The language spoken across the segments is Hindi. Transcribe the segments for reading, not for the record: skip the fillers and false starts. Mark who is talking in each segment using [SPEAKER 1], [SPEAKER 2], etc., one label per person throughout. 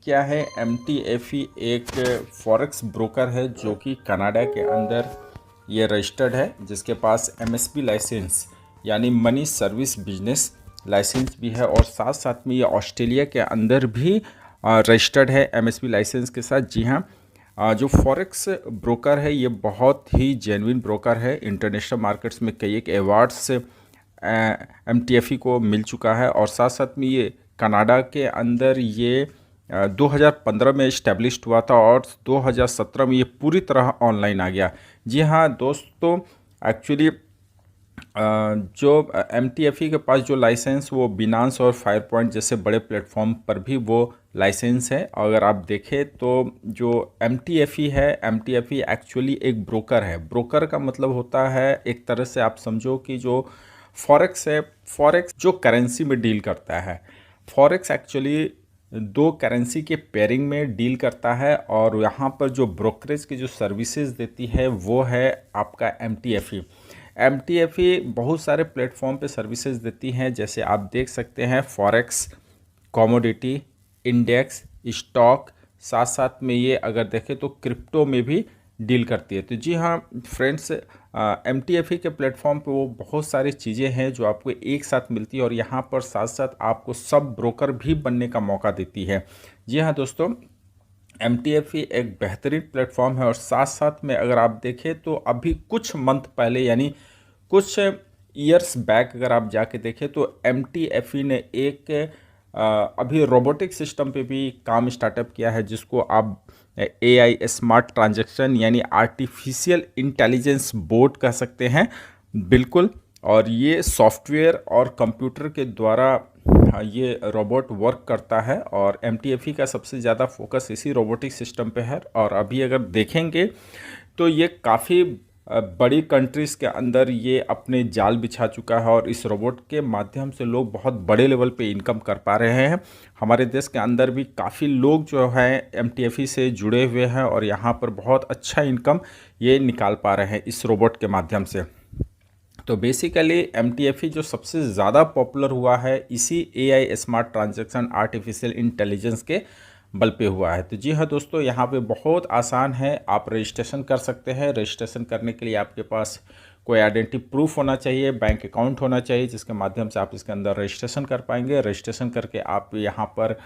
[SPEAKER 1] क्या है, MTFE एक फॉरेक्स ब्रोकर है जो कि कनाडा के अंदर ये रजिस्टर्ड है, जिसके पास MSB लाइसेंस यानी मनी सर्विस बिजनेस लाइसेंस भी है, और साथ साथ में ये ऑस्ट्रेलिया के अंदर भी रजिस्टर्ड है MSB लाइसेंस के साथ। जी हाँ, जो फॉरेक्स ब्रोकर है ये बहुत ही जेन्युइन ब्रोकर है। इंटरनेशनल मार्केट्स में कई एक अवार्ड्स MTFE को मिल चुका है, और साथ साथ में ये कनाडा के अंदर ये 2015 में इस्टेब्लिश्ड हुआ था और 2017 में ये पूरी तरह ऑनलाइन आ गया। जी हाँ दोस्तों, एक्चुअली जो MTFE के पास जो लाइसेंस वो बिनांस और फायर पॉइंट जैसे बड़े प्लेटफॉर्म पर भी वो लाइसेंस है। अगर आप देखें तो जो MTFE है, MTFE एक्चुअली एक ब्रोकर है। ब्रोकर का मतलब होता है, एक तरह से आप समझो कि जो फॉरेक्स है, फॉरेक्स जो करेंसी में डील करता है। फॉरेक्स एक्चुअली दो करेंसी के पेयरिंग में डील करता है, और यहाँ पर जो ब्रोकरेज की जो सर्विसेज देती है वो है आपका MTFE। MTFE बहुत सारे प्लेटफॉर्म पे सर्विसेज देती हैं, जैसे आप देख सकते हैं फॉरेक्स, कमोडिटी, इंडेक्स, स्टॉक, साथ साथ में ये अगर देखें तो क्रिप्टो में भी डील करती है। तो जी हाँ फ्रेंड्स, MTFE के प्लेटफॉर्म पे वो बहुत सारी चीज़ें हैं जो आपको एक साथ मिलती है, और यहाँ पर साथ साथ आपको सब ब्रोकर भी बनने का मौका देती है। जी हाँ दोस्तों, MTFE एक बेहतरीन प्लेटफॉर्म है, और साथ साथ में अगर आप देखें तो अभी कुछ मंथ पहले यानी कुछ ईयर्स बैक अगर आप जाके देखें तो MTFE ने एक अभी रोबोटिक सिस्टम पे भी काम स्टार्टअप किया है, जिसको आप AI स्मार्ट ट्रांजैक्शन यानी आर्टिफिशियल इंटेलिजेंस बोर्ड कह सकते हैं। बिल्कुल, और ये सॉफ्टवेयर और कंप्यूटर के द्वारा ये रोबोट वर्क करता है, और MTFE का सबसे ज़्यादा फोकस इसी रोबोटिक सिस्टम पे है। और अभी अगर देखेंगे तो ये काफ़ी बड़ी कंट्रीज़ के अंदर ये अपने जाल बिछा चुका है, और इस रोबोट के माध्यम से लोग बहुत बड़े लेवल पे इनकम कर पा रहे हैं। हमारे देश के अंदर भी काफ़ी लोग जो है MTFE से जुड़े हुए हैं, और यहाँ पर बहुत अच्छा इनकम ये निकाल पा रहे हैं इस रोबोट के माध्यम से। तो बेसिकली MTFE जो सबसे ज़्यादा पॉपुलर हुआ है इसी AI smart transaction artificial intelligence के बल पे हुआ है। तो जी हाँ दोस्तों, यहाँ पे बहुत आसान है, आप रजिस्ट्रेशन कर सकते हैं। रजिस्ट्रेशन करने के लिए आपके पास कोई आइडेंटिटी प्रूफ होना चाहिए, बैंक अकाउंट होना चाहिए, जिसके माध्यम से आप इसके अंदर रजिस्ट्रेशन कर पाएंगे। रजिस्ट्रेशन करके आप यहाँ पर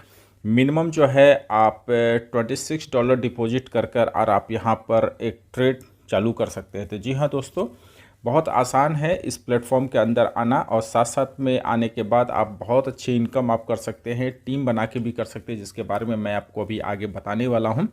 [SPEAKER 1] मिनिमम जो है आप $26 डिपॉजिट कर कर और आप यहाँ पर एक ट्रेड चालू कर सकते हैं। तो जी हाँ दोस्तों, बहुत आसान है इस प्लेटफॉर्म के अंदर आना, और साथ साथ में आने के बाद आप बहुत अच्छी इनकम आप कर सकते हैं, टीम बना के भी कर सकते हैं, जिसके बारे में मैं आपको अभी आगे बताने वाला हूं।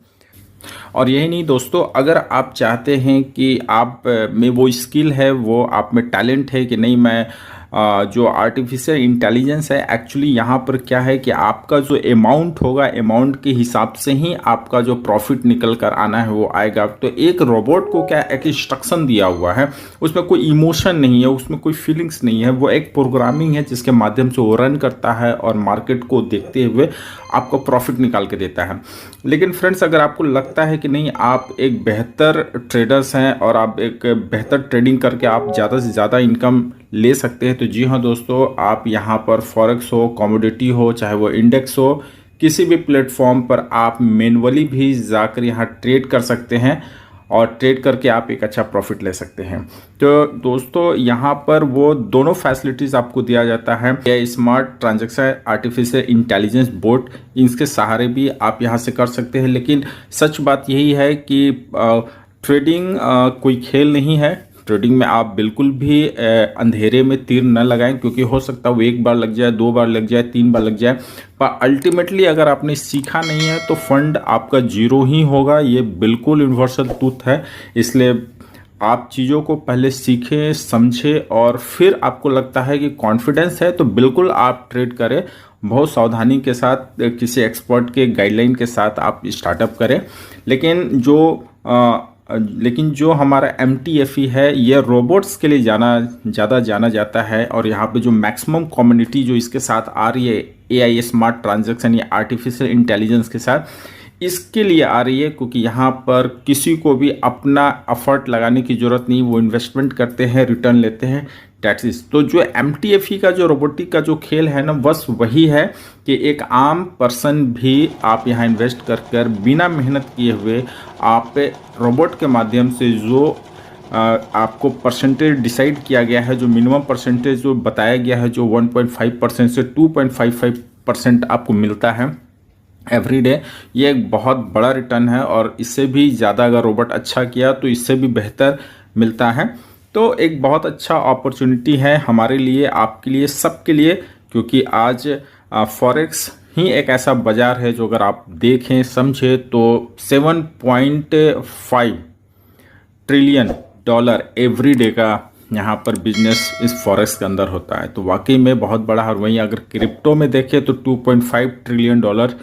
[SPEAKER 1] और यही नहीं दोस्तों, अगर आप चाहते हैं कि आप में वो स्किल है, वो आप में टैलेंट है कि नहीं, मैं जो आर्टिफिशियल इंटेलिजेंस है, एक्चुअली यहाँ पर क्या है कि आपका जो अमाउंट होगा, अमाउंट के हिसाब से ही आपका जो प्रॉफिट निकल कर आना है वो आएगा। तो एक रोबोट को क्या एक इंस्ट्रक्शन दिया हुआ है, उसमें कोई इमोशन नहीं है, उसमें कोई फीलिंग्स नहीं है, वो एक प्रोग्रामिंग है जिसके माध्यम से वो रन करता है और मार्केट को देखते हुए आपको प्रॉफिट निकाल के देता है। लेकिन फ्रेंड्स, अगर आपको लगता है कि नहीं आप एक बेहतर ट्रेडर्स हैं और आप एक बेहतर ट्रेडिंग करके आप ज़्यादा से ज़्यादा इनकम ले सकते हैं, तो जी हाँ दोस्तों, आप यहाँ पर फॉरेक्स हो, कमोडिटी हो, चाहे वो इंडेक्स हो, किसी भी प्लेटफॉर्म पर आप मैनुअली भी जाकर यहाँ ट्रेड कर सकते हैं, और ट्रेड करके आप एक अच्छा प्रॉफिट ले सकते हैं। तो दोस्तों, यहाँ पर वो दोनों फैसिलिटीज़ आपको दिया जाता है। ये smart transaction artificial intelligence board, इसके सहारे भी आप यहाँ से कर सकते हैं। लेकिन सच बात यही है कि ट्रेडिंग कोई खेल नहीं है। ट्रेडिंग में आप बिल्कुल भी अंधेरे में तीर न लगाएं, क्योंकि हो सकता है वो एक बार लग जाए, 2 बार लग जाए, 3 बार लग जाए, पर अल्टीमेटली अगर आपने सीखा नहीं है तो फंड आपका जीरो ही होगा। ये बिल्कुल यूनिवर्सल ट्रूथ है। इसलिए आप चीज़ों को पहले सीखें, समझें, और फिर आपको लगता है कि कॉन्फिडेंस है तो बिल्कुल आप ट्रेड करें। बहुत सावधानी के साथ, किसी एक्सपर्ट के गाइडलाइन के साथ आप स्टार्टअप करें। लेकिन जो हमारा MTFE है, ये रोबोट्स के लिए ज़्यादा जाना जाता है, और यहाँ पे जो मैक्सिमम कम्युनिटी जो इसके साथ आ रही है AI स्मार्ट ट्रांजैक्शन या आर्टिफिशियल इंटेलिजेंस के साथ, इसके लिए आ रही है क्योंकि यहाँ पर किसी को भी अपना एफर्ट लगाने की ज़रूरत नहीं। वो इन्वेस्टमेंट करते हैं, रिटर्न लेते हैं, टैक्सीज। तो जो MTFE का जो रोबोटिक का जो खेल है ना, बस वही है कि एक आम पर्सन भी आप यहाँ इन्वेस्ट कर बिना मेहनत किए हुए आप रोबोट के माध्यम से जो आपको परसेंटेज डिसाइड किया गया है, जो मिनिमम परसेंटेज जो बताया गया है, जो 1.5% से 2.55% आपको मिलता है एवरी डे, ये एक बहुत बड़ा रिटर्न है। और इससे भी ज़्यादा अगर रोबोट अच्छा किया तो इससे भी बेहतर मिलता है। तो एक बहुत अच्छा अपॉर्चुनिटी है हमारे लिए, आपके लिए, सबके लिए, क्योंकि आज फॉरेक्स ही एक ऐसा बाज़ार है जो अगर आप देखें समझें तो 7.5 ट्रिलियन डॉलर एवरी डे का यहाँ पर बिजनेस इस फॉरेक्स के अंदर होता है। तो वाकई में बहुत बड़ा। और वहीं अगर क्रिप्टो में देखें तो 2.5 ट्रिलियन डॉलर।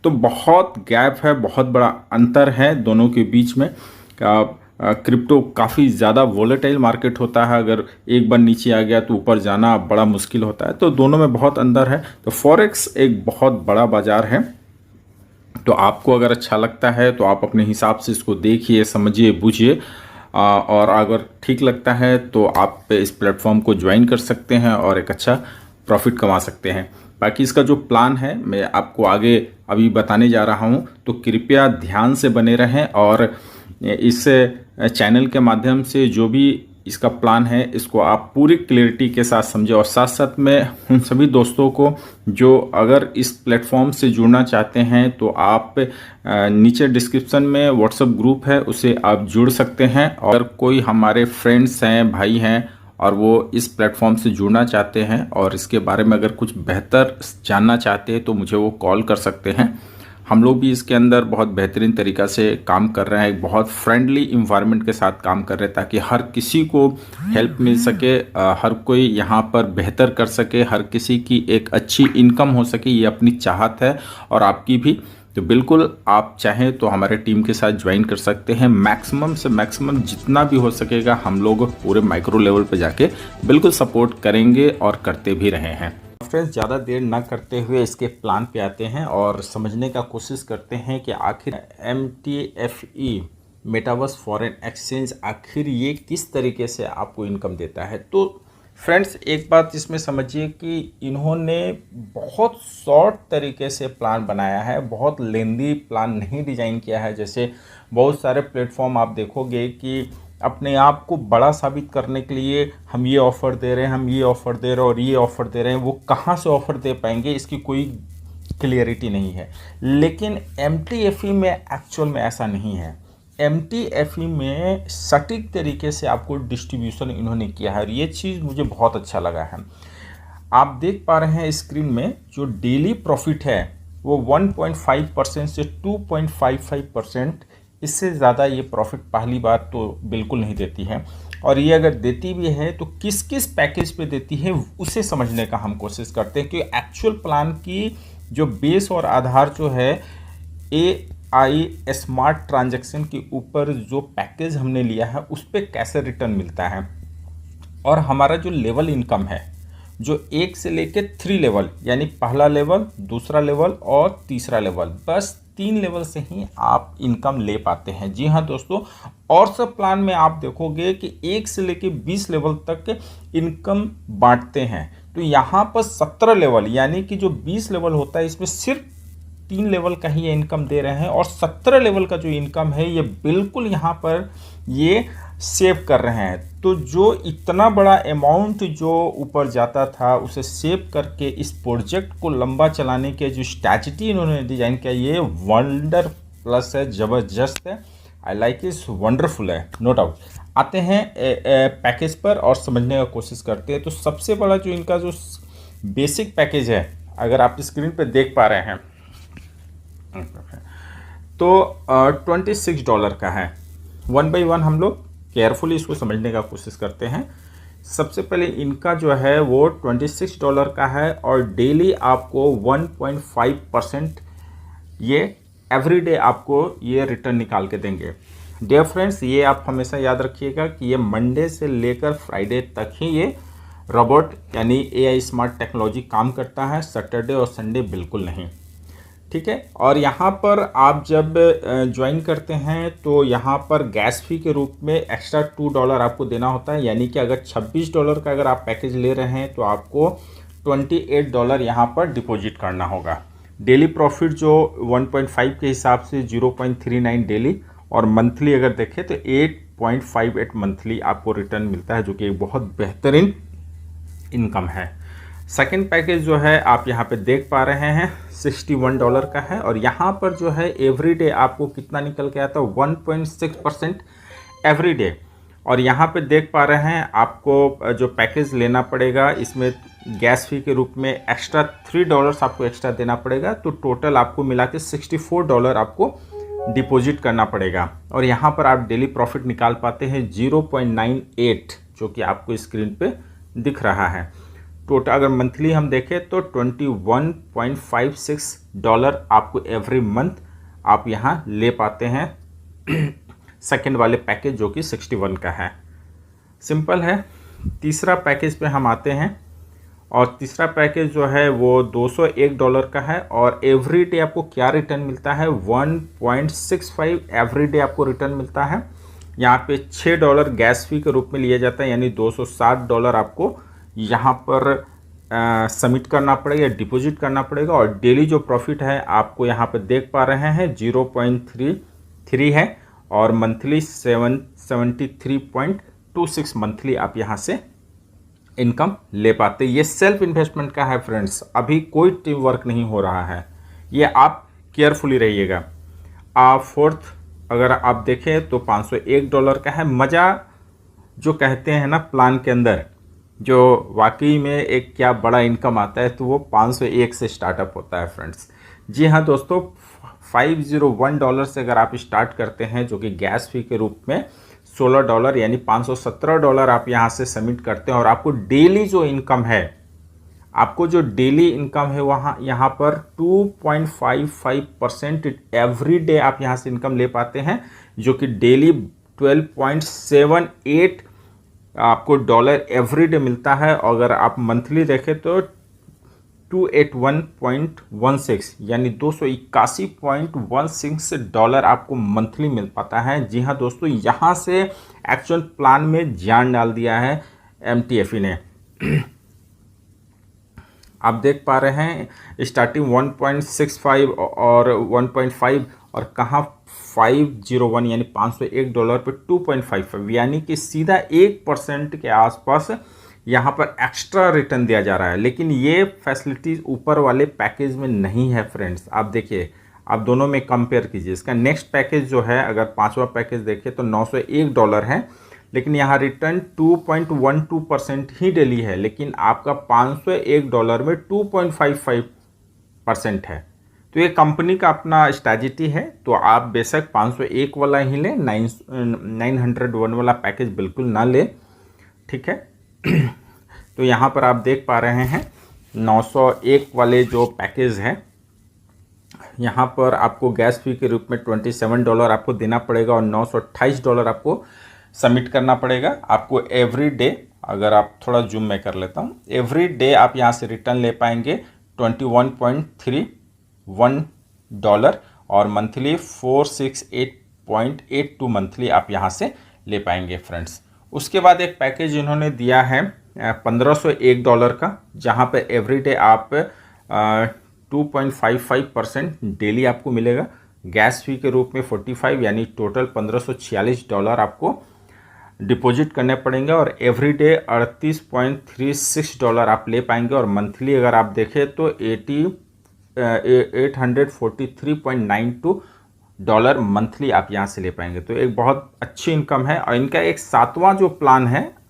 [SPEAKER 1] तो बहुत गैप है, बहुत बड़ा अंतर है दोनों के बीच में। क्रिप्टो काफ़ी ज़्यादा वोलेटाइल मार्केट होता है, अगर एक बार नीचे आ गया तो ऊपर जाना बड़ा मुश्किल होता है। तो दोनों में बहुत अंतर है। तो फॉरेक्स एक बहुत बड़ा बाज़ार है। तो आपको अगर अच्छा लगता है तो आप अपने हिसाब से इसको देखिए, समझिए, बूझिए, और अगर ठीक लगता है तो आप इस प्लेटफॉर्म को ज्वाइन कर सकते हैं और एक अच्छा प्रॉफिट कमा सकते हैं। बाकी इसका जो प्लान है मैं आपको आगे अभी बताने जा रहा हूं, तो कृपया ध्यान से बने रहें और इस चैनल के माध्यम से जो भी इसका प्लान है इसको आप पूरी क्लियरिटी के साथ समझें। और साथ साथ में उन सभी दोस्तों को जो अगर इस प्लेटफॉर्म से जुड़ना चाहते हैं तो आप नीचे डिस्क्रिप्शन में व्हाट्सएप ग्रुप है, उसे आप जुड़ सकते हैं। और कोई हमारे फ्रेंड्स हैं, भाई हैं, और वो इस प्लेटफॉर्म से जुड़ना चाहते हैं और इसके बारे में अगर कुछ बेहतर जानना चाहते हैं तो मुझे वो कॉल कर सकते हैं। हम लोग भी इसके अंदर बहुत बेहतरीन तरीक़ा से काम कर रहे हैं, एक बहुत फ्रेंडली इन्वायरमेंट के साथ काम कर रहे हैं ताकि हर किसी को हेल्प मिल सके, हर कोई यहाँ पर बेहतर कर सके, हर किसी की एक अच्छी इनकम हो सके, ये अपनी चाहत है और आपकी भी। तो बिल्कुल आप चाहें तो हमारे टीम के साथ ज्वाइन कर सकते हैं। मैक्सिमम से मैक्सिमम जितना भी हो सकेगा हम लोग पूरे माइक्रो लेवल पे जाके बिल्कुल सपोर्ट करेंगे और करते भी रहे हैं। फ्रेंड्स, ज़्यादा देर ना करते हुए इसके प्लान पे आते हैं और समझने का कोशिश करते हैं कि आखिर MTFE मेटावर्स फॉरेन एक्सचेंज आखिर ये किस तरीके से आपको इनकम देता है। तो फ्रेंड्स, एक बात इसमें समझिए कि इन्होंने बहुत शॉर्ट तरीके से प्लान बनाया है, बहुत लेंदी प्लान नहीं डिज़ाइन किया है। जैसे बहुत सारे प्लेटफॉर्म आप देखोगे कि अपने आप को बड़ा साबित करने के लिए हम ये ऑफ़र दे रहे हैं, हम ये ऑफ़र दे रहे हैं और ये ऑफ़र दे रहे हैं, वो कहाँ से ऑफ़र दे पाएंगे इसकी कोई क्लियरिटी नहीं है। लेकिन MTFE में एक्चुअल में ऐसा नहीं है। MTFE में सटीक तरीके से आपको डिस्ट्रीब्यूशन इन्होंने किया है और ये चीज़ मुझे बहुत अच्छा लगा है। आप देख पा रहे हैं स्क्रीन में जो डेली प्रॉफिट है वो 1.5% से 2.55%, इससे ज़्यादा ये प्रॉफिट पहली बात तो बिल्कुल नहीं देती है। और ये अगर देती भी है तो किस किस पैकेज पे देती है उसे समझने का हम कोशिश करते हैं कि एक्चुअल प्लान की जो बेस और आधार जो है AI स्मार्ट ट्रांजैक्शन के ऊपर जो पैकेज हमने लिया है उस पर कैसे रिटर्न मिलता है। और हमारा जो लेवल इनकम है जो 1 से लेकर 3 लेवल, यानी पहला लेवल, दूसरा लेवल और तीसरा लेवल, बस 3 लेवल से ही आप इनकम ले पाते हैं। जी हाँ दोस्तों, और सब प्लान में आप देखोगे कि 1 से लेकर 20 लेवल तक इनकम बांटते हैं। तो यहाँ पर 17 लेवल, यानी कि जो 20 लेवल होता है इसमें सिर्फ 3 लेवल का ही ये इनकम दे रहे हैं और 17 लेवल का जो इनकम है ये बिल्कुल यहाँ पर ये सेव कर रहे हैं। तो जो इतना बड़ा अमाउंट जो ऊपर जाता था उसे सेव करके इस प्रोजेक्ट को लंबा चलाने के जो स्ट्रैटेजी इन्होंने डिज़ाइन किया, ये वंडर प्लस है, ज़बरदस्त है। आई लाइक इस वंडरफुल है, नो डाउट। आते हैं पैकेज पर और समझने का कोशिश करते हैं। तो सबसे बड़ा जो इनका जो बेसिक पैकेज है, अगर आप स्क्रीन पर देख पा रहे हैं तो $26 का है। 1 बाई 1 हम लोग केयरफुली इसको समझने का कोशिश करते हैं। सबसे पहले इनका जो है वो $26 का है और डेली आपको 1.5% ये एवरीडे आपको ये रिटर्न निकाल के देंगे। डियर फ्रेंड्स, ये आप हमेशा याद रखिएगा कि ये मंडे से लेकर फ्राइडे तक ही ये रोबोट यानी AI स्मार्ट टेक्नोलॉजी काम करता है, सैटरडे और संडे बिल्कुल नहीं। ठीक है। और यहाँ पर आप जब ज्वाइन करते हैं तो यहाँ पर गैस फी के रूप में एक्स्ट्रा $2 आपको देना होता है, यानी कि अगर $26 का अगर आप पैकेज ले रहे हैं तो आपको $28 यहाँ पर डिपॉजिट करना होगा। डेली प्रॉफिट जो 1.5 के हिसाब से 0.39 डेली, और मंथली अगर देखें तो 8.58 मंथली आपको रिटर्न मिलता है, जो कि एक बहुत बेहतरीन इनकम है। सेकेंड पैकेज जो है आप यहाँ पे देख पा रहे हैं $61 का है, और यहाँ पर जो है एवरी डे आपको कितना निकल के आता है 1.6% एवरी डे। और यहाँ पे देख पा रहे हैं आपको जो पैकेज लेना पड़ेगा, इसमें गैस फी के रूप में एक्स्ट्रा $3 आपको एक्स्ट्रा देना पड़ेगा, तो टोटल आपको मिला के $64 आपको डिपॉजिट करना पड़ेगा। और यहाँ पर आप डेली प्रॉफिट निकाल पाते हैं 0.98, जो कि आपको स्क्रीन पे दिख रहा है। टोटल अगर मंथली हम देखें तो $21.56 आपको एवरी मंथ आप यहाँ ले पाते हैं सेकेंड वाले पैकेज जो कि 61 का है। सिंपल है। तीसरा पैकेज पे हम आते हैं, और तीसरा पैकेज जो है वो $201 का है, और एवरी डे आपको क्या रिटर्न मिलता है 1.65 एवरी डे आपको रिटर्न मिलता है। यहाँ पे $6 गैस फी के रूप में लिया जाता है, यानी $260 आपको यहाँ पर सबमिट करना पड़ेगा, डिपॉजिट करना पड़ेगा। और डेली जो प्रॉफिट है आपको यहाँ पे देख पा रहे हैं 0.33 है, और मंथली 773.26 मंथली आप यहाँ से इनकम ले पाते। ये सेल्फ इन्वेस्टमेंट का है फ्रेंड्स, अभी कोई टीम वर्क नहीं हो रहा है, ये आप केयरफुली रहिएगा। फोर्थ अगर आप देखें तो $501 का है। मज़ा जो कहते हैं ना प्लान के अंदर, जो वाकई में एक क्या बड़ा इनकम आता है, तो वो 501 से स्टार्टअप होता है फ्रेंड्स। जी हाँ दोस्तों, $501 से अगर आप स्टार्ट करते हैं, जो कि गैस फी के रूप में $16 यानी $517 आप यहाँ से सबमिट करते हैं, और आपको डेली जो इनकम है, आपको जो डेली इनकम है वहाँ यहाँ पर 2.55% एवरी डे आप यहाँ से इनकम ले पाते हैं, जो कि डेली 12.78 आपको डॉलर एवरी डे मिलता है। अगर आप मंथली देखें तो 281.16 यानी $281.16 आपको मंथली मिल पाता है। जी हाँ दोस्तों, यहाँ से एक्चुअल प्लान में जान डाल दिया है MTFE ने। आप देख पा रहे हैं स्टार्टिंग 1.65 और 1.5, और कहाँ 501 यानी $501 पे 2.55, यानी कि सीधा 1% के आसपास यहाँ पर एक्स्ट्रा रिटर्न दिया जा रहा है। लेकिन ये फैसिलिटीज़ ऊपर वाले पैकेज में नहीं है फ्रेंड्स। आप देखिए, आप दोनों में कंपेयर कीजिए। इसका नेक्स्ट पैकेज जो है, अगर पांचवा पैकेज देखें तो $901 है, लेकिन यहाँ रिटर्न 2.12% ही डेली है, लेकिन आपका $501 में 2.55% है। तो ये कंपनी का अपना स्ट्रैटेजी है, तो आप बेशक 501 वाला ही लें, 901 वाला पैकेज बिल्कुल ना लें, ठीक है। तो यहाँ पर आप देख पा रहे हैं 901 वाले जो पैकेज है, यहाँ पर आपको गैस फी के रूप में $27 आपको देना पड़ेगा, और $928 आपको सबमिट करना पड़ेगा। आपको एवरी डे, अगर आप थोड़ा जूम में कर लेता हूँ, एवरी डे आप यहाँ से रिटर्न ले पाएंगे $21.31, और मंथली 468.82 मंथली आप यहाँ से ले पाएंगे फ्रेंड्स। उसके बाद एक पैकेज इन्होंने दिया है $1501 का, जहाँ पे एवरीडे आप 2.55% डेली आपको मिलेगा। गैस फी के रूप में 45 यानी टोटल $1546 आपको डिपॉजिट करने पड़ेंगे, और एवरीडे $38.36 आप ले पाएंगे। और मंथली अगर आप देखें तो $843.92 मंथली आप यहाँ से ले पाएंगे। तो एक बहुत अच्छी इनकम है। और इनका एक सातवां जो प्लान है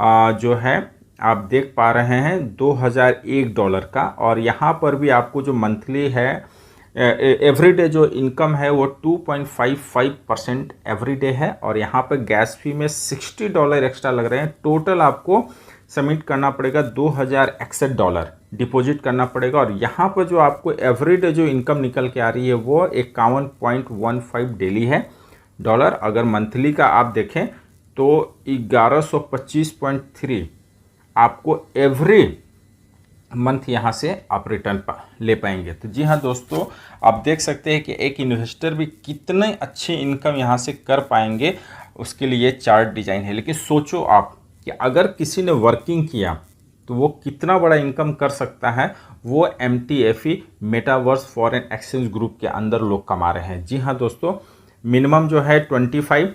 [SPEAKER 1] जो है आप देख पा रहे हैं $2001 का, और यहाँ पर भी आपको जो मंथली है एवरीडे जो इनकम है वो 2.55% एवरीडे है, और यहाँ पर गैस फी में $60 एक्स्ट्रा लग रहे हैं। टोटल आपको सबमिट करना पड़ेगा $2061 डिपॉजिट करना पड़ेगा। और यहाँ पर जो आपको एवरीडे जो इनकम निकल के आ रही है वो 51.15 डेली है डॉलर। अगर मंथली का आप देखें तो 1125.3 आपको एवरी मंथ यहाँ से आप रिटर्न ले पाएंगे। तो जी हाँ दोस्तों, आप देख सकते हैं कि एक इन्वेस्टर भी कितने अच्छे इनकम यहाँ से कर पाएंगे, उसके लिए चार्ट डिज़ाइन है। लेकिन सोचो आप कि अगर किसी ने वर्किंग किया तो वो कितना बड़ा इनकम कर सकता है। वो MTFE metaverse foreign exchange group के अंदर लोग कमा रहे हैं। जी हाँ दोस्तों, मिनिमम जो है 25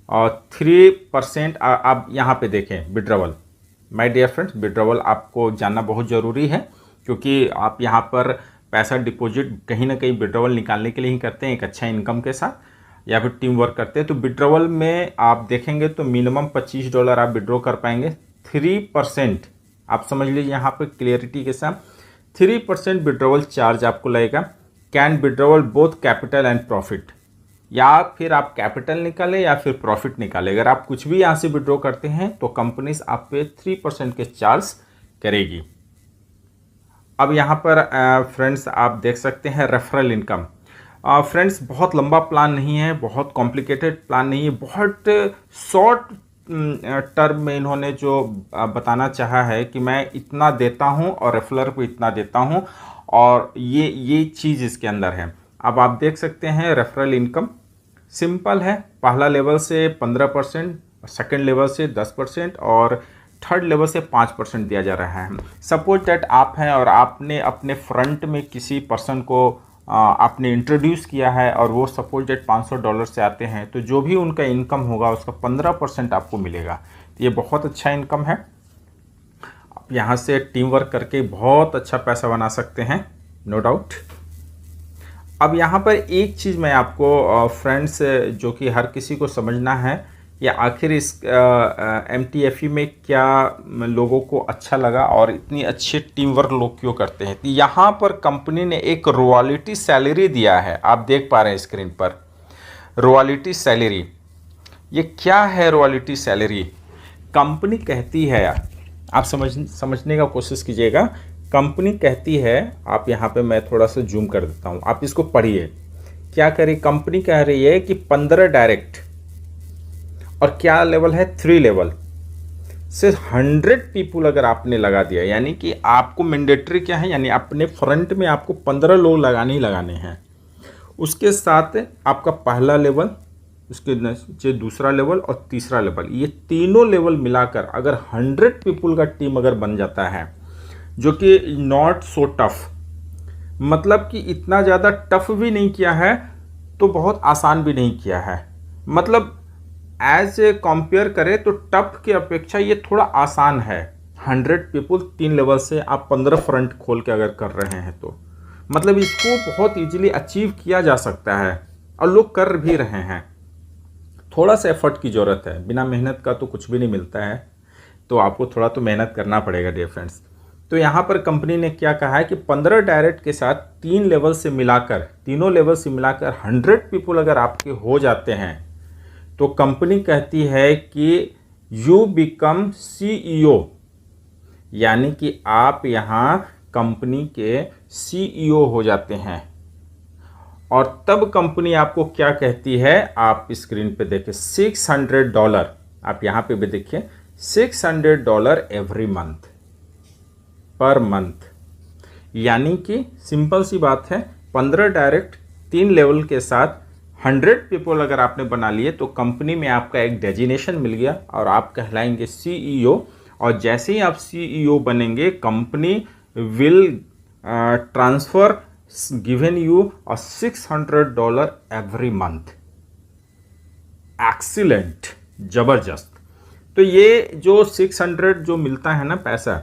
[SPEAKER 1] और 3% आप यहाँ पे देखें withdrawal. My dear friends, withdrawal आपको जानना बहुत ज़रूरी है, क्योंकि आप यहाँ पर पैसा डिपॉजिट कहीं ना कहीं विड्रॉवल निकालने के लिए ही करते हैं एक अच्छा इनकम के साथ, या फिर टीम वर्क करते हैं। तो विड्रॉवल में आप देखेंगे तो मिनिमम $25 आप विड्रॉ कर पाएंगे। 3% आप समझ लीजिए यहाँ पर क्लियरिटी के साथ 3% विड्रॉवल चार्ज आपको लगेगा। Can withdrawal both capital and profit, या फिर आप कैपिटल निकालें या फिर प्रॉफिट निकालें। अगर आप कुछ भी यहाँ से विड्रॉ करते हैं तो कंपनीज आप पे 3% के चार्ज करेगी। अब यहाँ पर फ्रेंड्स आप देख सकते हैं रेफरल इनकम। फ्रेंड्स बहुत लंबा प्लान नहीं है, बहुत कॉम्प्लिकेटेड प्लान नहीं है, बहुत शॉर्ट टर्म में इन्होंने जो बताना चाहा है कि मैं इतना देता हूँ और रेफरर को इतना देता हूँ, और ये चीज़ इसके अंदर है। अब आप देख सकते हैं रेफरल इनकम सिंपल है। पहला लेवल से 15%, सेकेंड लेवल से 10% और थर्ड लेवल से 5% दिया जा रहा है। सपोज दैट आप हैं और आपने अपने फ्रंट में किसी पर्सन को आपने इंट्रोड्यूस किया है और वो सपोज दैट $500 से आते हैं, तो जो भी उनका इनकम होगा उसका 15% आपको मिलेगा। तो ये बहुत अच्छा इनकम है। आप यहाँ से टीम वर्क करके बहुत अच्छा पैसा बना सकते हैं, नो डाउट। अब यहाँ पर एक चीज़ मैं आपको फ्रेंड्स जो कि हर किसी को समझना है कि आखिर इस MTFE में क्या लोगों को अच्छा लगा और इतनी अच्छी टीम वर्क लोग क्यों करते हैं। तो यहाँ पर कंपनी ने एक रॉयल्टी सैलरी दिया है, आप देख पा रहे हैं स्क्रीन पर रॉयल्टी सैलरी। ये क्या है रॉयल्टी सैलरी? कंपनी कहती है, आप समझने का कोशिश कीजिएगा। कंपनी कहती है, आप यहाँ पे मैं थोड़ा सा जूम कर देता हूँ, आप इसको पढ़िए। क्या करी कंपनी कह रही है कि 15 डायरेक्ट और क्या लेवल है 3 लेवल से 100 पीपुल अगर आपने लगा दिया, यानी कि आपको मैंडेटरी क्या है, यानी अपने फ्रंट में आपको 15 लोग लगाने ही लगाने हैं। उसके साथ आपका पहला लेवल, उसके नीचे दूसरा लेवल और तीसरा लेवल, ये तीनों लेवल मिलाकर अगर 100 पीपुल का टीम अगर बन जाता है, जो कि नॉट सो टफ, मतलब कि इतना ज़्यादा टफ भी नहीं किया है तो बहुत आसान भी नहीं किया है, मतलब एज ए कंपेयर करें तो टफ की अपेक्षा ये थोड़ा आसान है। 100 पीपुल 3 लेवल से आप 15 फ्रंट खोल के अगर कर रहे हैं तो मतलब इसको बहुत इजीली अचीव किया जा सकता है और लोग कर भी रहे हैं। थोड़ा सा एफर्ट की ज़रूरत है, बिना मेहनत का तो कुछ भी नहीं मिलता है, तो आपको थोड़ा तो मेहनत करना पड़ेगा डियर फ्रेंड्स। तो यहाँ पर कंपनी ने क्या कहा है कि 15 डायरेक्ट के साथ 3 लेवल से मिलाकर, तीनों लेवल से मिलाकर 100 पीपुल अगर आपके हो जाते हैं तो कंपनी कहती है कि यू बिकम CEO, यानी कि आप यहाँ कंपनी के CEO हो जाते हैं। और तब कंपनी आपको क्या कहती है, आप स्क्रीन पे देखिए $600, आप यहाँ पे भी देखिए $600 एवरी मंथ, पर मंथ। यानी कि सिंपल सी बात है, 15 डायरेक्ट 3 लेवल के साथ 100 पीपल अगर आपने बना लिए तो कंपनी में आपका एक डेजिनेशन मिल गया और आप कहलाएंगे CEO। और जैसे ही आप CEO बनेंगे, company will transfer given you $600 every month. Excellent, ज़बरदस्त। तो ये जो 600 जो मिलता है ना पैसा,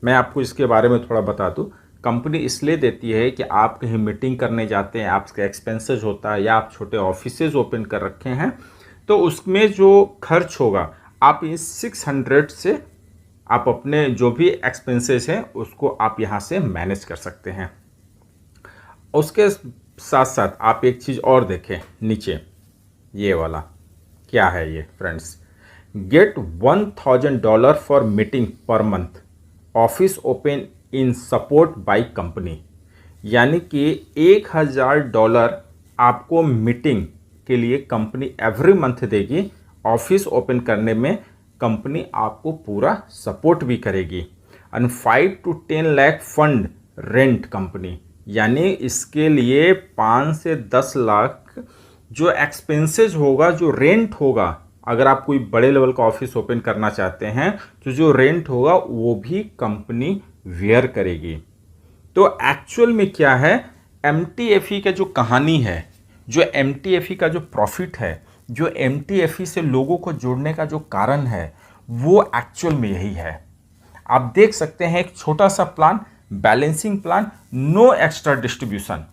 [SPEAKER 1] मैं आपको इसके बारे में थोड़ा बता दूं। कंपनी इसलिए देती है कि आप कहीं मीटिंग करने जाते हैं, आपका एक्सपेंसेस होता है, या आप छोटे ऑफिसेज ओपन कर रखे हैं, तो उसमें जो खर्च होगा आप इस 600 से आप अपने जो भी एक्सपेंसेस हैं उसको आप यहाँ से मैनेज कर सकते हैं। उसके साथ साथ आप एक चीज़ और देखें नीचे, ये वाला क्या है ये friends, get $1000 for meeting per month, office open in support by company. यानी कि $1000 आपको मीटिंग के लिए कंपनी एवरी मंथ देगी, ऑफिस ओपन करने में कंपनी आपको पूरा सपोर्ट भी करेगी। And 5 to 10 lakh fund rent company, यानी इसके लिए 5 से 10 लाख जो एक्सपेंसेस होगा, जो रेंट होगा, अगर आप कोई बड़े लेवल का ऑफिस ओपन करना चाहते हैं तो जो रेंट होगा वो भी कंपनी वेयर करेगी। तो एक्चुअल में क्या है, एमटीएफई का जो कहानी है, जो एमटीएफई का जो प्रॉफिट है, जो एमटीएफई से लोगों को जोड़ने का जो कारण है, वो एक्चुअल में यही है। आप देख सकते हैं एक छोटा सा plan, balancing plan, no extra distribution.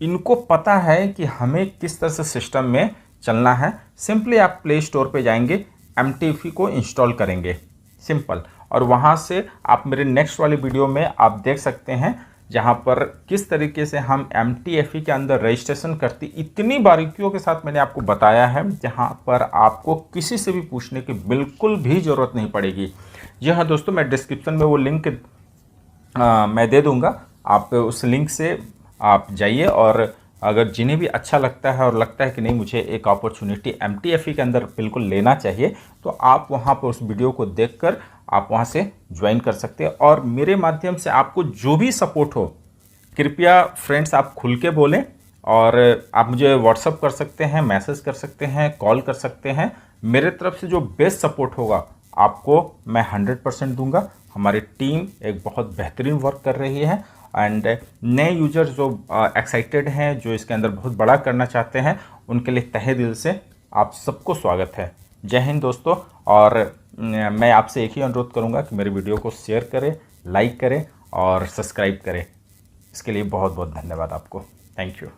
[SPEAKER 1] इनको पता है कि हमें किस तरह से सिस्टम में चलना है। सिंपली आप प्ले स्टोर पे जाएंगे, एमटीएफई को इंस्टॉल करेंगे, सिंपल, और वहाँ से आप मेरे नेक्स्ट वाले वीडियो में आप देख सकते हैं जहाँ पर किस तरीके से हम एमटीएफई के अंदर रजिस्ट्रेशन करती, इतनी बारीकियों के साथ मैंने आपको बताया है, जहाँ पर आपको किसी से भी पूछने की बिल्कुल भी ज़रूरत नहीं पड़ेगी। जी हाँ दोस्तों, मैं डिस्क्रिप्शन में वो लिंक मैं दे दूँगा, आप उस लिंक से आप जाइए, और अगर जिन्हें भी अच्छा लगता है और लगता है कि नहीं मुझे एक अपॉर्चुनिटी एमटीएफई के अंदर बिल्कुल लेना चाहिए, तो आप वहाँ पर उस वीडियो को देखकर आप वहाँ से ज्वाइन कर सकते हैं। और मेरे माध्यम से आपको जो भी सपोर्ट हो, कृपया फ्रेंड्स आप खुल के बोलें, और आप मुझे व्हाट्सअप कर सकते हैं, मैसेज कर सकते हैं, कॉल कर सकते हैं। मेरे तरफ से जो बेस्ट सपोर्ट होगा आपको मैं 100% दूंगा। हमारी टीम एक बहुत बेहतरीन वर्क कर रही है, एंड नए यूजर जो एक्साइटेड हैं, जो इसके अंदर बहुत बड़ा करना चाहते हैं, उनके लिए तहे दिल से आप सबको स्वागत है। जय हिंद दोस्तों, और मैं आपसे एक ही अनुरोध करूंगा कि मेरे वीडियो को शेयर करें, लाइक करें और सब्सक्राइब करें। इसके लिए बहुत बहुत धन्यवाद आपको। Thank you.